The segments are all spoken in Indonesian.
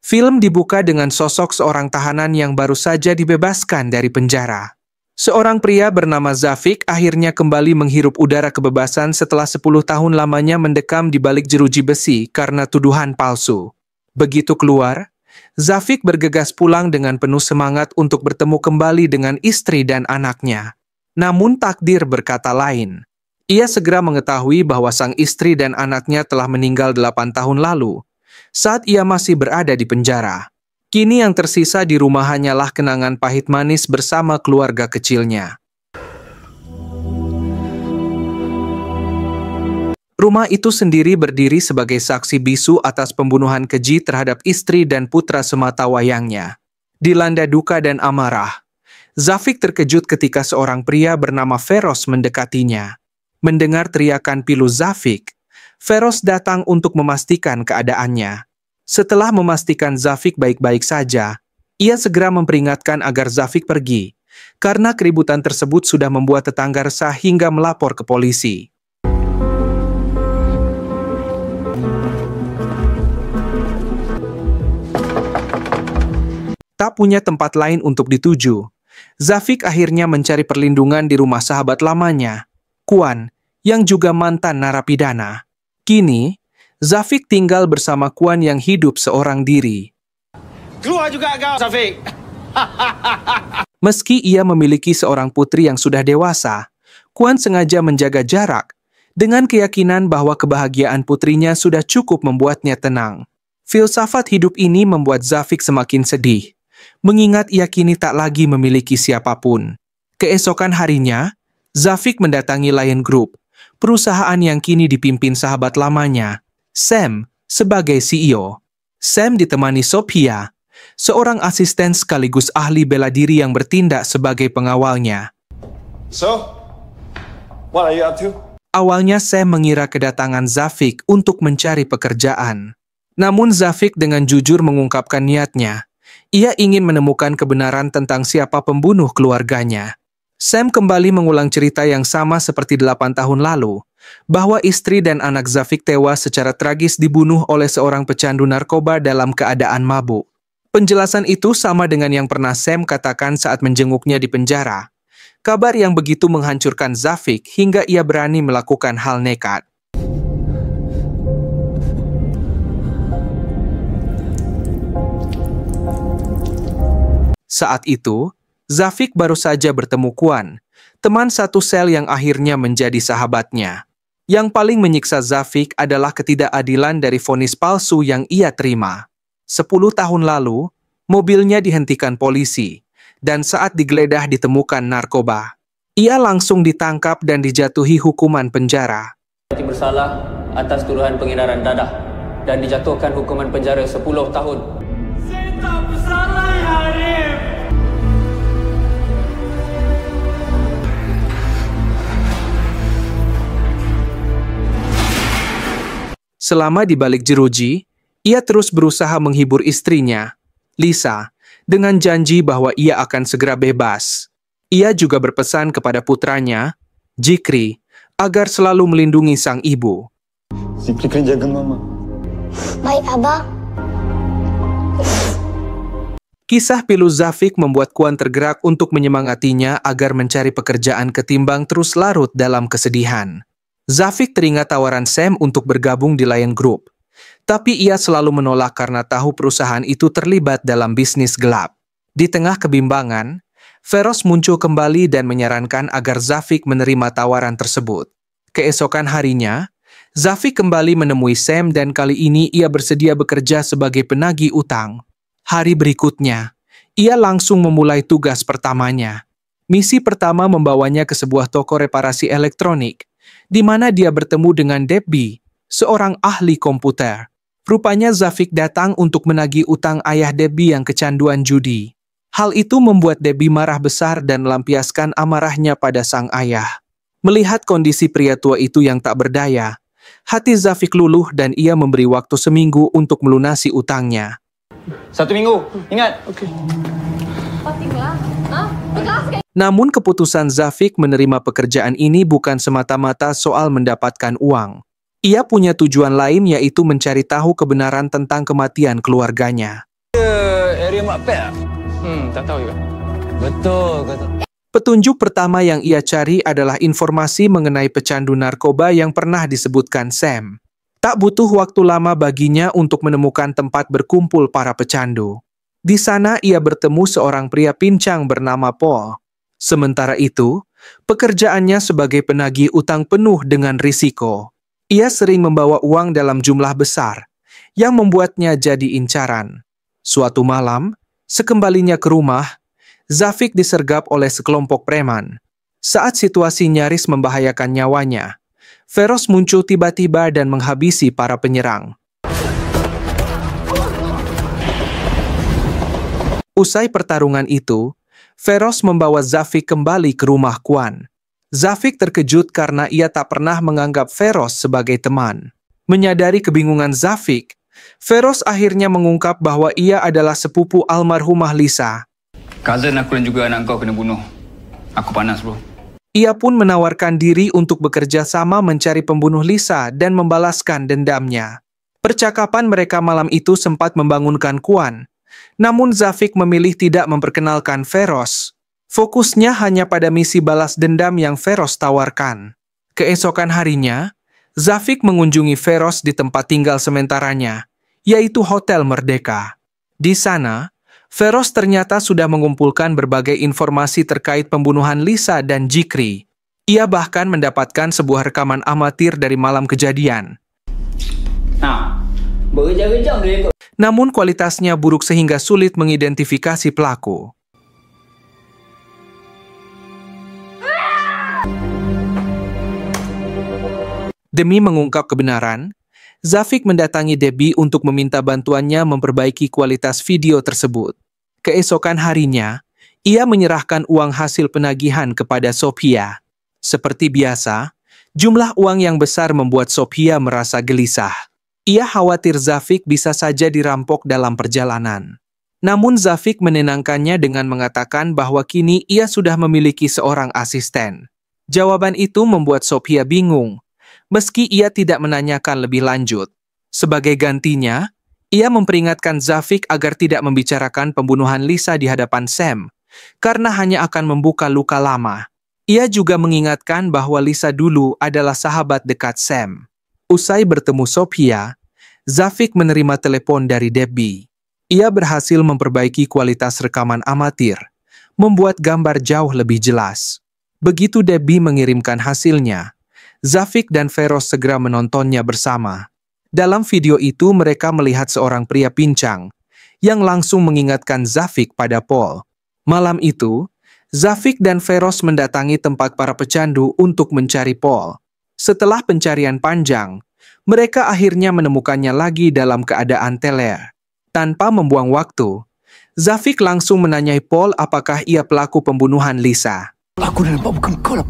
Film dibuka dengan sosok seorang tahanan yang baru saja dibebaskan dari penjara. Seorang pria bernama Zafik akhirnya kembali menghirup udara kebebasan setelah 10 tahun lamanya mendekam di balik jeruji besi karena tuduhan palsu. Begitu keluar, Zafik bergegas pulang dengan penuh semangat untuk bertemu kembali dengan istri dan anaknya. Namun takdir berkata lain. Ia segera mengetahui bahwa sang istri dan anaknya telah meninggal 8 tahun lalu, saat ia masih berada di penjara. Kini yang tersisa di rumah hanyalah kenangan pahit manis bersama keluarga kecilnya. Rumah itu sendiri berdiri sebagai saksi bisu atas pembunuhan keji terhadap istri dan putra sematawayangnya. Dilanda duka dan amarah, Zafik terkejut ketika seorang pria bernama Feroz mendekatinya. Mendengar teriakan pilu Zafik, Feroz datang untuk memastikan keadaannya. Setelah memastikan Zafik baik-baik saja, ia segera memperingatkan agar Zafik pergi, karena keributan tersebut sudah membuat tetangga resah hingga melapor ke polisi. Tak punya tempat lain untuk dituju, Zafik akhirnya mencari perlindungan di rumah sahabat lamanya, Kuan, yang juga mantan narapidana. Kini, Zafik tinggal bersama Kuan yang hidup seorang diri. Keluar juga kau, Zafik! Meski ia memiliki seorang putri yang sudah dewasa, Kuan sengaja menjaga jarak, dengan keyakinan bahwa kebahagiaan putrinya sudah cukup membuatnya tenang. Filsafat hidup ini membuat Zafik semakin sedih, mengingat ia kini tak lagi memiliki siapapun. Keesokan harinya, Zafik mendatangi Lion Group, perusahaan yang kini dipimpin sahabat lamanya, Sam, sebagai CEO. Sam ditemani Sophia, seorang asisten sekaligus ahli bela diri yang bertindak sebagai pengawalnya. So, what are you up to? Awalnya Sam mengira kedatangan Zafik untuk mencari pekerjaan. Namun Zafik dengan jujur mengungkapkan niatnya. Ia ingin menemukan kebenaran tentang siapa pembunuh keluarganya. Sam kembali mengulang cerita yang sama seperti 8 tahun lalu, bahwa istri dan anak Zafik tewas secara tragis dibunuh oleh seorang pecandu narkoba dalam keadaan mabuk. Penjelasan itu sama dengan yang pernah Sam katakan saat menjenguknya di penjara. Kabar yang begitu menghancurkan Zafik hingga ia berani melakukan hal nekat. Saat itu, Zafik baru saja bertemu Kuan, teman satu sel yang akhirnya menjadi sahabatnya. Yang paling menyiksa Zafik adalah ketidakadilan dari vonis palsu yang ia terima. 10 tahun lalu, mobilnya dihentikan polisi, dan saat digeledah ditemukan narkoba. Ia langsung ditangkap dan dijatuhi hukuman penjara. Bersalah atas tuduhan pengedaran dadah dan dijatuhkan hukuman penjara 10 tahun. Saya tak bersalah, ya Arif! Selama di balik jeruji, ia terus berusaha menghibur istrinya, Lisa, dengan janji bahwa ia akan segera bebas. Ia juga berpesan kepada putranya, Jikri, agar selalu melindungi sang ibu. Zikri kan jaga mama. Baik, Abah. Kisah pilu Zafik membuat Kuan tergerak untuk menyemangatinya agar mencari pekerjaan ketimbang terus larut dalam kesedihan. Zafik teringat tawaran Sam untuk bergabung di Lion Group, tapi ia selalu menolak karena tahu perusahaan itu terlibat dalam bisnis gelap. Di tengah kebimbangan, Feroz muncul kembali dan menyarankan agar Zafik menerima tawaran tersebut. Keesokan harinya, Zafik kembali menemui Sam dan kali ini ia bersedia bekerja sebagai penagih utang. Hari berikutnya, ia langsung memulai tugas pertamanya. Misi pertama membawanya ke sebuah toko reparasi elektronik, di mana dia bertemu dengan Debbie, seorang ahli komputer. Rupanya Zafik datang untuk menagih utang ayah Debbie yang kecanduan judi. Hal itu membuat Debbie marah besar dan melampiaskan amarahnya pada sang ayah. Melihat kondisi pria tua itu yang tak berdaya, hati Zafik luluh dan ia memberi waktu seminggu untuk melunasi utangnya. 1 minggu, ingat. Namun keputusan Zafik menerima pekerjaan ini bukan semata-mata soal mendapatkan uang. Ia punya tujuan lain yaitu mencari tahu kebenaran tentang kematian keluarganya. area Mak Pet? Tak tahu juga. Betul kata. Petunjuk pertama yang ia cari adalah informasi mengenai pecandu narkoba yang pernah disebutkan Sam. Tak butuh waktu lama baginya untuk menemukan tempat berkumpul para pecandu. Di sana ia bertemu seorang pria pincang bernama Paul. Sementara itu, pekerjaannya sebagai penagih utang penuh dengan risiko. Ia sering membawa uang dalam jumlah besar, yang membuatnya jadi incaran. Suatu malam, sekembalinya ke rumah, Zafik disergap oleh sekelompok preman. Saat situasi nyaris membahayakan nyawanya, Feroz muncul tiba-tiba dan menghabisi para penyerang. Usai pertarungan itu, Feroz membawa Zafik kembali ke rumah Kwan. Zafik terkejut karena ia tak pernah menganggap Feroz sebagai teman. Menyadari kebingungan Zafik, Feroz akhirnya mengungkap bahwa ia adalah sepupu almarhumah Lisa. Cousin aku dan juga anak kau kena bunuh. Aku panas, bro. Ia pun menawarkan diri untuk bekerja sama mencari pembunuh Lisa dan membalaskan dendamnya. Percakapan mereka malam itu sempat membangunkan Kwan. Namun Zafik memilih tidak memperkenalkan Feroz. Fokusnya hanya pada misi balas dendam yang Feroz tawarkan. Keesokan harinya, Zafik mengunjungi Feroz di tempat tinggal sementaranya, yaitu Hotel Merdeka. Di sana, Feroz ternyata sudah mengumpulkan berbagai informasi terkait pembunuhan Lisa dan Jikri. Ia bahkan mendapatkan sebuah rekaman amatir dari malam kejadian. Namun kualitasnya buruk sehingga sulit mengidentifikasi pelaku. Demi mengungkap kebenaran, Zafik mendatangi Debbie untuk meminta bantuannya memperbaiki kualitas video tersebut. Keesokan harinya, ia menyerahkan uang hasil penagihan kepada Sophia. Seperti biasa, jumlah uang yang besar membuat Sophia merasa gelisah. Ia khawatir Zafik bisa saja dirampok dalam perjalanan. Namun Zafik menenangkannya dengan mengatakan bahwa kini ia sudah memiliki seorang asisten. Jawaban itu membuat Sophia bingung, meski ia tidak menanyakan lebih lanjut. Sebagai gantinya, ia memperingatkan Zafik agar tidak membicarakan pembunuhan Lisa di hadapan Sam, karena hanya akan membuka luka lama. Ia juga mengingatkan bahwa Lisa dulu adalah sahabat dekat Sam. Usai bertemu Sophia, Zafik menerima telepon dari Debbie. Ia berhasil memperbaiki kualitas rekaman amatir, membuat gambar jauh lebih jelas. Begitu Debbie mengirimkan hasilnya, Zafik dan Feroz segera menontonnya bersama. Dalam video itu mereka melihat seorang pria pincang yang langsung mengingatkan Zafik pada Paul. Malam itu, Zafik dan Feroz mendatangi tempat para pecandu untuk mencari Paul. Setelah pencarian panjang, mereka akhirnya menemukannya lagi dalam keadaan teler. Tanpa membuang waktu, Zafik langsung menanyai Paul apakah ia pelaku pembunuhan Lisa. Aku dah nampak bukan kau lah.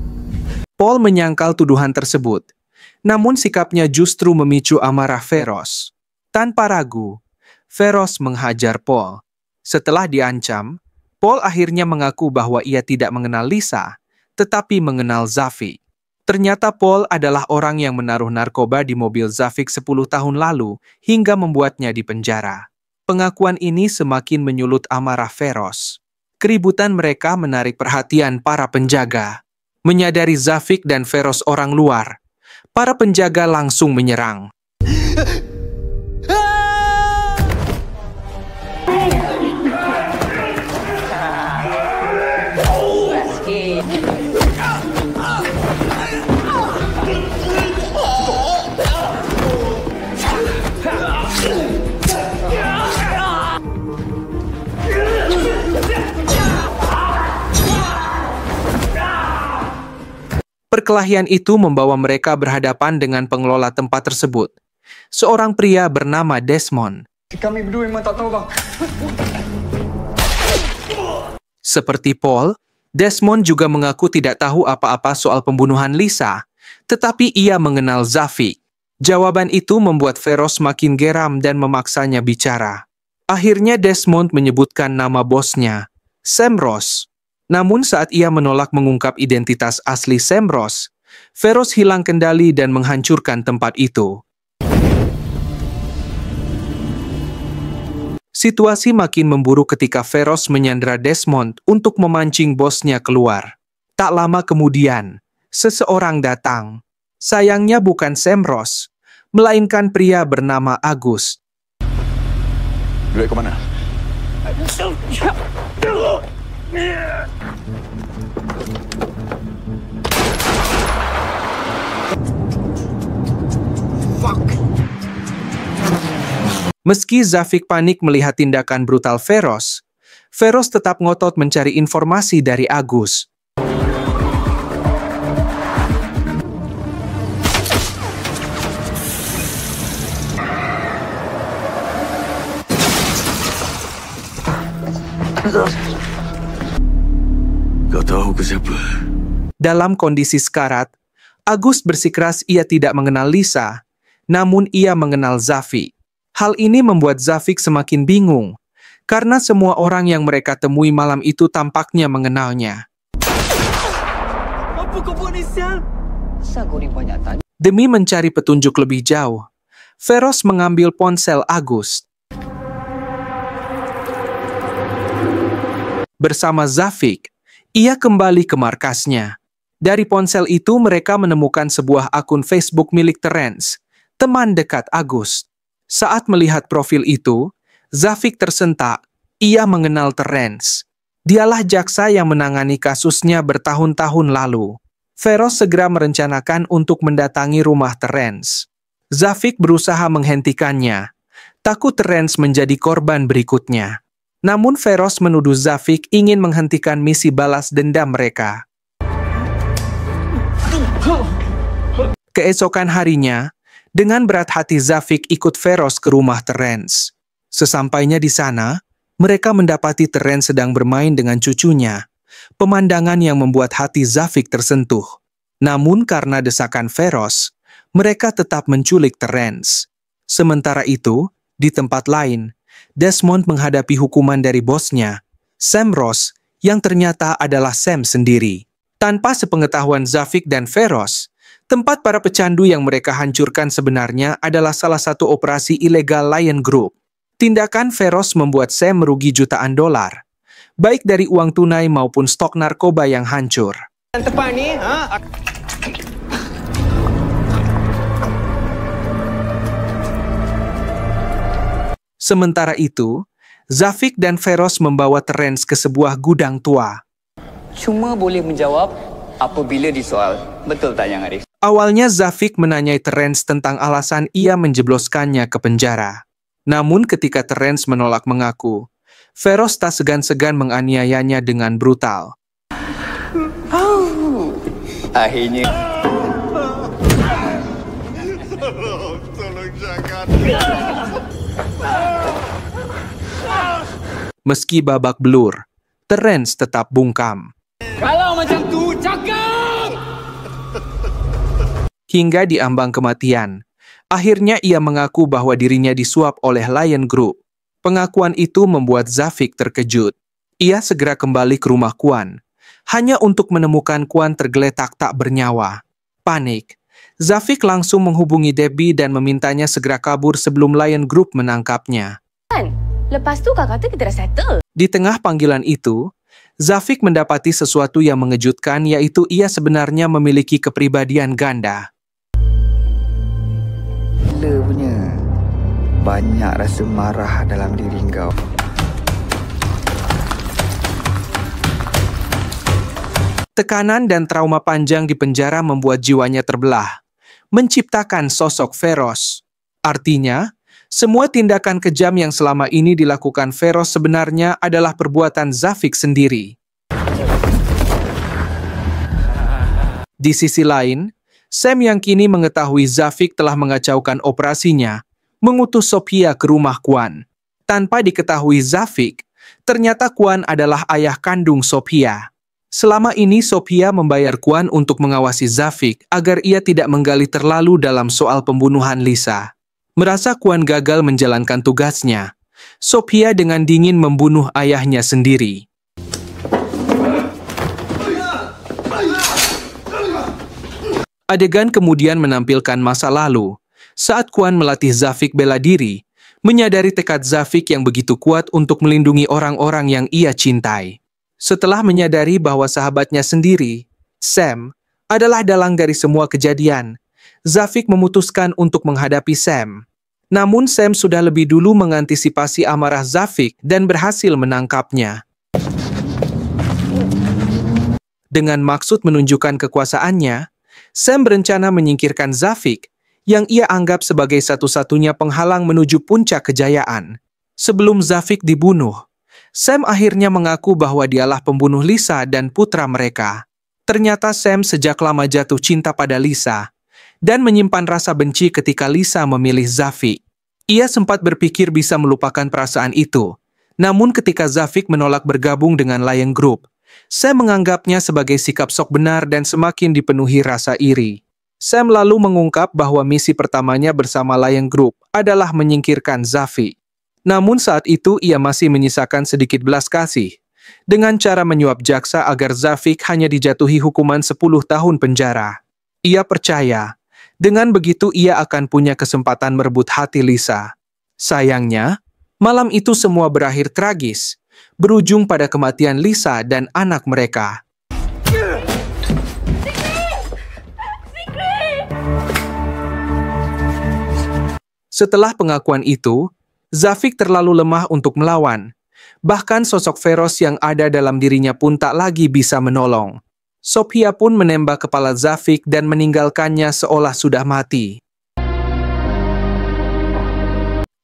Paul menyangkal tuduhan tersebut. Namun sikapnya justru memicu amarah Feroz. Tanpa ragu, Feroz menghajar Paul. Setelah diancam, Paul akhirnya mengaku bahwa ia tidak mengenal Lisa, tetapi mengenal Zafik. Ternyata Paul adalah orang yang menaruh narkoba di mobil Zafik 10 tahun lalu hingga membuatnya dipenjara. Pengakuan ini semakin menyulut amarah Feroz. Keributan mereka menarik perhatian para penjaga. Menyadari Zafik dan Feroz orang luar, para penjaga langsung menyerang. Perkelahian itu membawa mereka berhadapan dengan pengelola tempat tersebut, seorang pria bernama Desmond. Kami berdua memang tak tahu, bang. Seperti Paul, Desmond juga mengaku tidak tahu apa-apa soal pembunuhan Lisa, tetapi ia mengenal Zafik. Jawaban itu membuat Feroz makin geram dan memaksanya bicara. Akhirnya Desmond menyebutkan nama bosnya, Sam Ross. Namun saat ia menolak mengungkap identitas asli Sam Ross, Feroz hilang kendali dan menghancurkan tempat itu. Situasi makin memburuk ketika Feroz menyandera Desmond untuk memancing bosnya keluar. Tak lama kemudian, seseorang datang. Sayangnya bukan Sam Ross, melainkan pria bernama Agus. Duit ke mana? Meski Zafik panik melihat tindakan brutal Feroz, Feroz tetap ngotot mencari informasi dari Agus. Kau tahu aku siapa? Dalam kondisi sekarat, Agus bersikeras ia tidak mengenal Lisa, namun ia mengenal Zafik. Hal ini membuat Zafik semakin bingung, karena semua orang yang mereka temui malam itu tampaknya mengenalnya. Apa kau buat ni, Sial? Asal kau ni banyak tanya. Demi mencari petunjuk lebih jauh, Feroz mengambil ponsel Agus. Bersama Zafik, ia kembali ke markasnya. Dari ponsel itu mereka menemukan sebuah akun Facebook milik Terence, teman dekat Agus. Saat melihat profil itu, Zafik tersentak. Ia mengenal Terence. Dialah jaksa yang menangani kasusnya bertahun-tahun lalu. Feroz segera merencanakan untuk mendatangi rumah Terence. Zafik berusaha menghentikannya. Takut Terence menjadi korban berikutnya. Namun Feroz menuduh Zafik ingin menghentikan misi balas dendam mereka. Keesokan harinya, dengan berat hati Zafik ikut Feroz ke rumah Terence. Sesampainya di sana, mereka mendapati Terence sedang bermain dengan cucunya. Pemandangan yang membuat hati Zafik tersentuh. Namun karena desakan Feroz, mereka tetap menculik Terence. Sementara itu, di tempat lain, Desmond menghadapi hukuman dari bosnya, Sam Ross, yang ternyata adalah Sam sendiri. Tanpa sepengetahuan Zafik dan Feroz, tempat para pecandu yang mereka hancurkan sebenarnya adalah salah satu operasi ilegal Lion Group. Tindakan Feroz membuat Sam merugi jutaan dolar, baik dari uang tunai maupun stok narkoba yang hancur. Tepat ni, ha? Sementara itu, Zafik dan Feroz membawa Terence ke sebuah gudang tua. Cuma boleh menjawab apabila disoal. Betul tak, Yang Arif? Awalnya Zafik menanyai Terence tentang alasan ia menjebloskannya ke penjara. Namun ketika Terence menolak mengaku, Feroz tak segan-segan menganiayanya dengan brutal. Akhirnya... Meski babak belur, Terence tetap bungkam. Kalau macam tu, cakap! Hingga di ambang kematian, akhirnya ia mengaku bahwa dirinya disuap oleh Lion Group. Pengakuan itu membuat Zafik terkejut. Ia segera kembali ke rumah Kwan, hanya untuk menemukan Kwan tergeletak tak bernyawa. Panik, Zafik langsung menghubungi Debbie dan memintanya segera kabur sebelum Lion Group menangkapnya. Lepas tu kau kata kita dah settle. Di tengah panggilan itu, Zafik mendapati sesuatu yang mengejutkan, yaitu ia sebenarnya memiliki kepribadian ganda. Gila punya. Banyak rasa marah dalam diri kau. Tekanan dan trauma panjang di penjara membuat jiwanya terbelah, menciptakan sosok Feroz. Artinya, semua tindakan kejam yang selama ini dilakukan Feroz sebenarnya adalah perbuatan Zafik sendiri. Di sisi lain, Sam yang kini mengetahui Zafik telah mengacaukan operasinya, mengutus Sophia ke rumah Kwan. Tanpa diketahui Zafik, ternyata Kwan adalah ayah kandung Sophia. Selama ini Sophia membayar Kwan untuk mengawasi Zafik agar ia tidak menggali terlalu dalam soal pembunuhan Lisa. Merasa Kwan gagal menjalankan tugasnya, Sophia dengan dingin membunuh ayahnya sendiri. Adegan kemudian menampilkan masa lalu, saat Kwan melatih Zafik bela diri, menyadari tekad Zafik yang begitu kuat untuk melindungi orang-orang yang ia cintai. Setelah menyadari bahwa sahabatnya sendiri, Sam, adalah dalang dari semua kejadian, Zafik memutuskan untuk menghadapi Sam. Namun Sam sudah lebih dulu mengantisipasi amarah Zafik dan berhasil menangkapnya. Dengan maksud menunjukkan kekuasaannya, Sam berencana menyingkirkan Zafik yang ia anggap sebagai satu-satunya penghalang menuju puncak kejayaan. Sebelum Zafik dibunuh, Sam akhirnya mengaku bahwa dialah pembunuh Lisa dan putra mereka. Ternyata Sam sejak lama jatuh cinta pada Lisa dan menyimpan rasa benci ketika Lisa memilih Zafik. Ia sempat berpikir bisa melupakan perasaan itu. Namun ketika Zafik menolak bergabung dengan Lion Group, Sam menganggapnya sebagai sikap sok benar dan semakin dipenuhi rasa iri. Sam lalu mengungkap bahwa misi pertamanya bersama Lion Group adalah menyingkirkan Zafik. Namun saat itu ia masih menyisakan sedikit belas kasih dengan cara menyuap jaksa agar Zafik hanya dijatuhi hukuman 10 tahun penjara. Ia percaya, dengan begitu ia akan punya kesempatan merebut hati Lisa. Sayangnya, malam itu semua berakhir tragis, berujung pada kematian Lisa dan anak mereka. Setelah pengakuan itu, Zafik terlalu lemah untuk melawan. Bahkan sosok feros yang ada dalam dirinya pun tak lagi bisa menolong. Sophia pun menembak kepala Zafik dan meninggalkannya seolah sudah mati.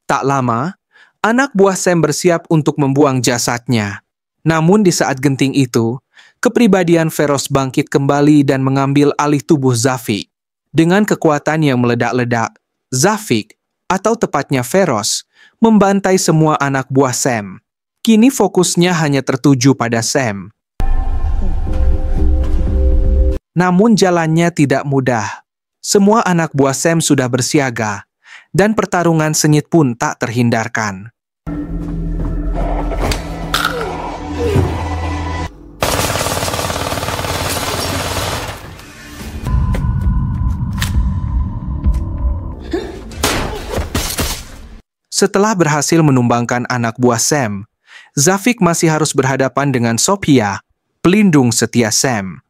Tak lama, anak buah Sam bersiap untuk membuang jasadnya. Namun di saat genting itu, kepribadian feros bangkit kembali dan mengambil alih tubuh Zafik. Dengan kekuatan yang meledak-ledak, Zafik, atau tepatnya feros, membantai semua anak buah Sam. Kini fokusnya hanya tertuju pada Sam. Namun jalannya tidak mudah. Semua anak buah Sam sudah bersiaga, dan pertarungan sengit pun tak terhindarkan. Setelah berhasil menumbangkan anak buah Sam, Zafik masih harus berhadapan dengan Sophia, pelindung setia Sam.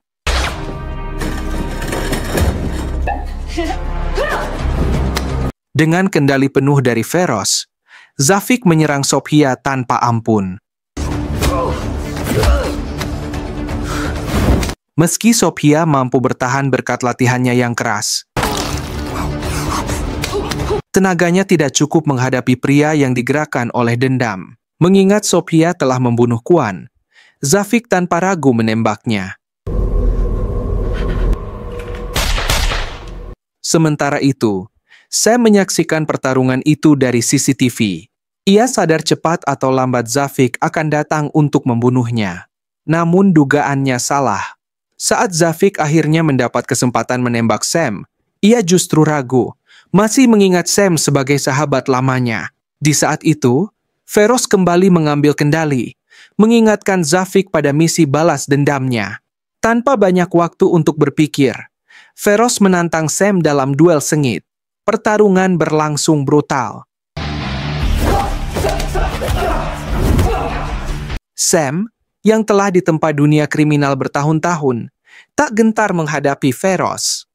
Dengan kendali penuh dari feros, Zafik menyerang Sophia tanpa ampun. Meski Sophia mampu bertahan berkat latihannya yang keras, tenaganya tidak cukup menghadapi pria yang digerakkan oleh dendam. Mengingat Sophia telah membunuh Kwan, Zafik tanpa ragu menembaknya. Sementara itu, Sam menyaksikan pertarungan itu dari CCTV. Ia sadar cepat atau lambat Zafik akan datang untuk membunuhnya. Namun dugaannya salah. Saat Zafik akhirnya mendapat kesempatan menembak Sam, ia justru ragu, masih mengingat Sam sebagai sahabat lamanya. Di saat itu, feros kembali mengambil kendali, mengingatkan Zafik pada misi balas dendamnya. Tanpa banyak waktu untuk berpikir, feros menantang Sam dalam duel sengit. Pertarungan berlangsung brutal. Sam, yang telah ditempa dunia kriminal bertahun-tahun, tak gentar menghadapi feros.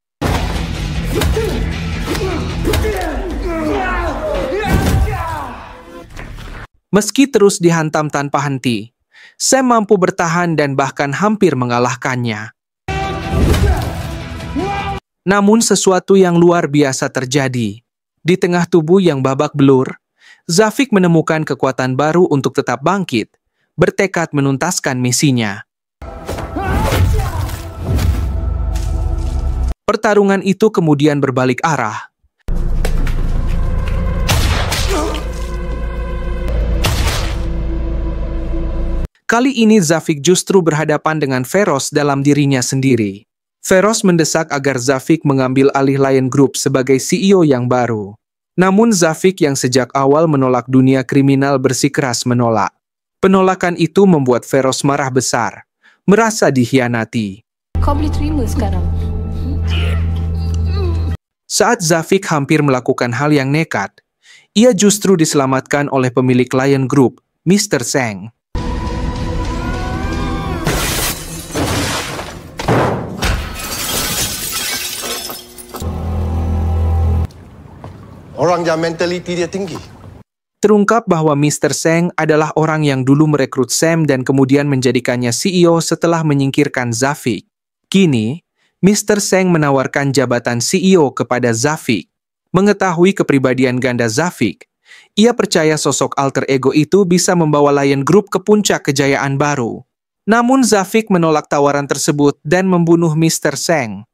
Meski terus dihantam tanpa henti, Sam mampu bertahan dan bahkan hampir mengalahkannya. Namun sesuatu yang luar biasa terjadi. Di tengah tubuh yang babak belur, Zafik menemukan kekuatan baru untuk tetap bangkit, bertekad menuntaskan misinya. Pertarungan itu kemudian berbalik arah. Kali ini Zafik justru berhadapan dengan feros dalam dirinya sendiri. Feros mendesak agar Zafik mengambil alih Lion Group sebagai CEO yang baru. Namun Zafik yang sejak awal menolak dunia kriminal bersikeras menolak. Penolakan itu membuat feros marah besar, merasa dikhianati. Kau boleh terima sekarang. Saat Zafik hampir melakukan hal yang nekat, Ia justru diselamatkan oleh pemilik Lion Group, Mr. Zhang. Orang yang mentaliti dia tinggi. Terungkap bahwa Mr. Zhang adalah orang yang dulu merekrut Sam dan kemudian menjadikannya CEO setelah menyingkirkan Zafik. Kini, Mr. Zhang menawarkan jabatan CEO kepada Zafik. Mengetahui kepribadian ganda Zafik, ia percaya sosok alter ego itu bisa membawa Lion Group ke puncak kejayaan baru. Namun Zafik menolak tawaran tersebut dan membunuh Mr. Zhang.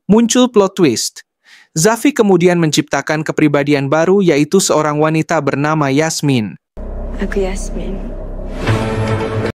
Muncul plot twist. Zafik kemudian menciptakan kepribadian baru yaitu seorang wanita bernama Yasmin. Aku Yasmin.